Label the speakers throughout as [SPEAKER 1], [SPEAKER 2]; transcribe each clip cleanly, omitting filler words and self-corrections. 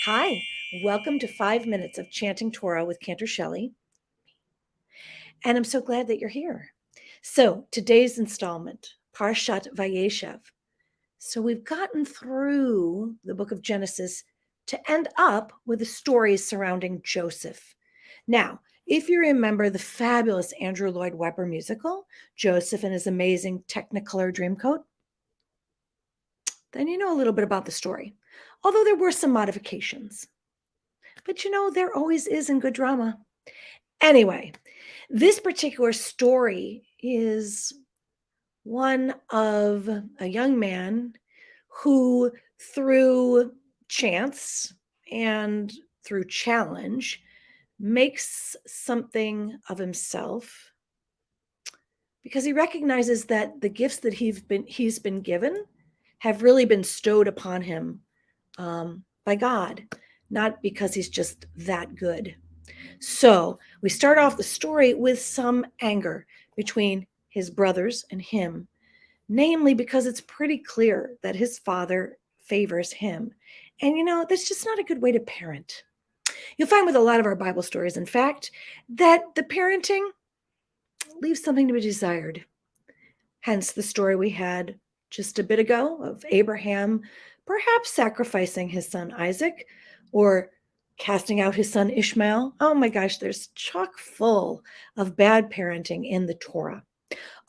[SPEAKER 1] Hi, welcome to 5 minutes of Chanting Torah with Cantor Shelly. And I'm so glad that you're here. So, today's installment, Parashat Vayeshev. So, we've gotten through the book of Genesis to end up with the stories surrounding Joseph. Now, if you remember the fabulous Andrew Lloyd Webber musical, Joseph and His Amazing Technicolor Dreamcoat, then you know a little bit about the story, although there were some modifications. But there always is in good drama. Anyway, this particular story is one of a young man who, through chance and through challenge, makes something of himself because he recognizes that the gifts that he's been given have really been bestowed upon him by God, not because he's just that good. So we start off the story with some anger between his brothers and him, namely because it's pretty clear that his father favors him. And that's just not a good way to parent. You'll find with a lot of our Bible stories, in fact, that the parenting leaves something to be desired. Hence the story we had just a bit ago of Abraham perhaps sacrificing his son Isaac or casting out his son Ishmael. Oh my gosh, there's chock full of bad parenting in the Torah.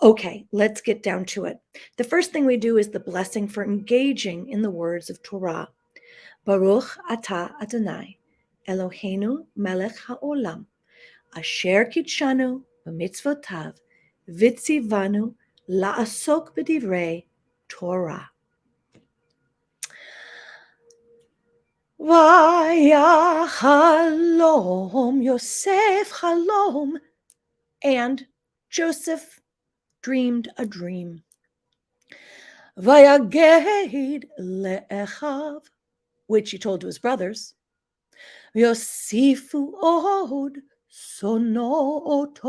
[SPEAKER 1] Okay, let's get down to it. The first thing we do is the blessing for engaging in the words of Torah. Baruch atah Adonai, Eloheinu melech haolam, asher kitshanu b'mitzvotav, v'tzivanu la'asok b'divrei Torah. Vayachalom Yosef halom, and Joseph dreamed a dream. Vayaged le'echav, which he told to his brothers. Yosifu od sonoto,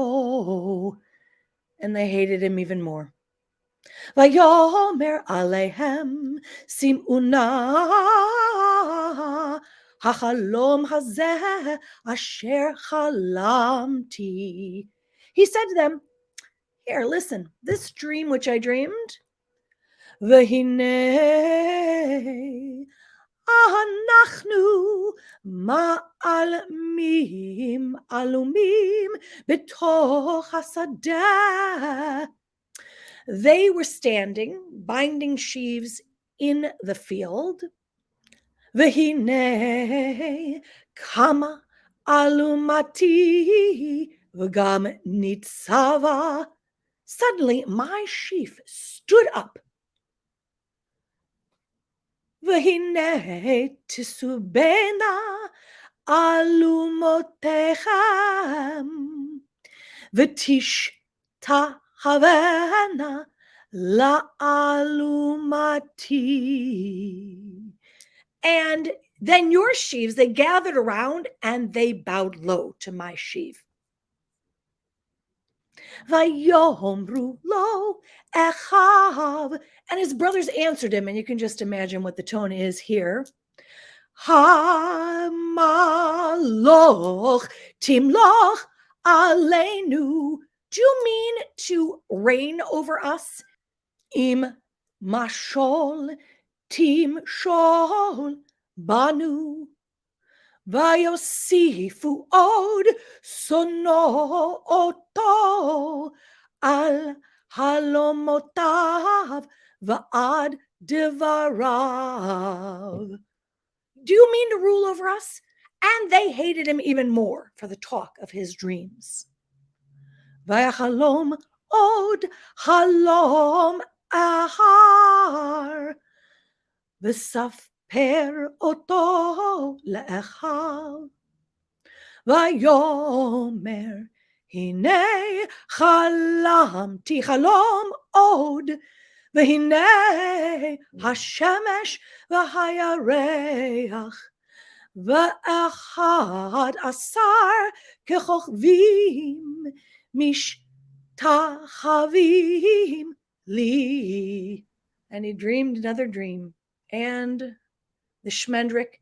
[SPEAKER 1] and they hated him even more. Vayomer alehem sim'una hachalom hazeh asher chalamti. He said to them, here, listen, this dream which I dreamed, v'hinei אנחנו מעלמים עלומים בתוך השדה. They were standing, binding sheaves in the field. והנה קמה אלומתי וגם ניצבה. Suddenly my sheaf stood up. והנה תסובנה אלומותיכם ותשתחוונה לאלומתי. And then your sheaves, they gathered around and they bowed low to my sheaf. Vayomru lo echav, and his brothers answered him, and you can just imagine what the tone is here. Hamaloch timloch aleinu. Do you mean to reign over us? Im mashol timshol banu. Vayosifu od sono oto al halomotav va'ad devarav. Do you mean to rule over us? And they hated him even more for the talk of his dreams. Vayachalom od halom ahar v'saf per oto le'echav. Vayomer hine chalamti chalom od v'hine hashemesh v'hayareach v'echad asar kechochvim mishtachavim li. And he dreamed another dream. And the Shmendrik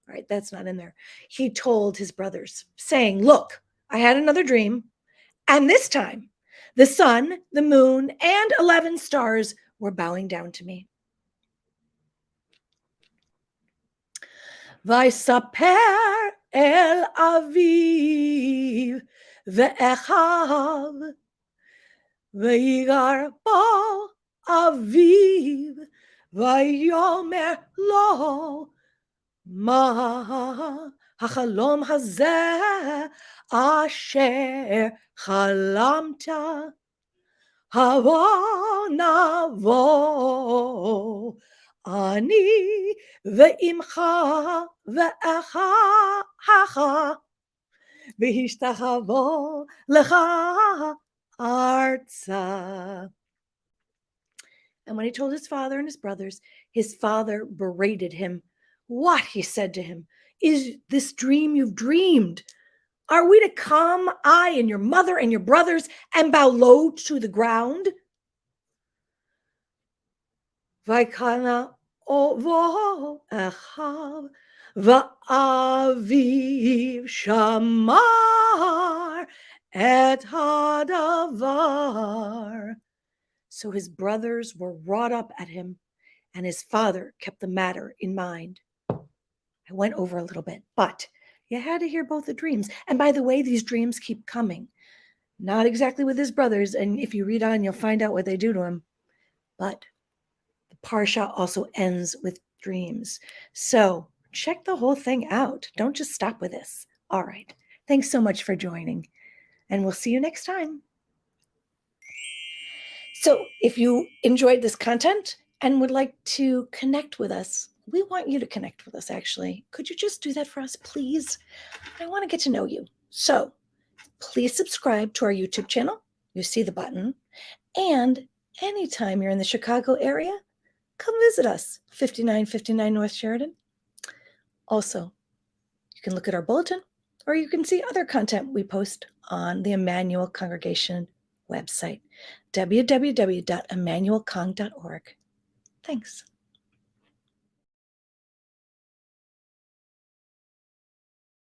[SPEAKER 1] All right, that's not in there. He told his brothers, saying, "Look, I had another dream, and this time the sun, the moon, and 11 stars were bowing down to me." Vaysaper el aviv ve'echav ve'igar bo aviv vayomer lo ma hachalom hazeh asher chalamta havo navo ani ve'imcha ve'achacha ve'hishtachavo lecha arza. And when he told his father and his brothers, his father berated him. "What," he said to him, "is this dream you've dreamed? Are we to come, I and your mother and your brothers, and bow low to the ground?" Vaikana ovo echav va'aviv shamar et hadavar. So his brothers were wrought up at him, and his father kept the matter in mind. I went over a little bit, but you had to hear both the dreams. And by the way, these dreams keep coming. Not exactly with his brothers, and if you read on, you'll find out what they do to him. But the Parashat also ends with dreams. So check the whole thing out. Don't just stop with this. All right. Thanks so much for joining, and we'll see you next time. So if you enjoyed this content and would like to connect with us, we want you to connect with us, actually. Could you just do that for us, please? I want to get to know you. So please subscribe to our YouTube channel. You see the button. And anytime you're in the Chicago area, come visit us, 5959 North Sheridan. Also, you can look at our bulletin, or you can see other content we post on the Emmanuel Congregation website, www.emmanuelcong.org. Thanks.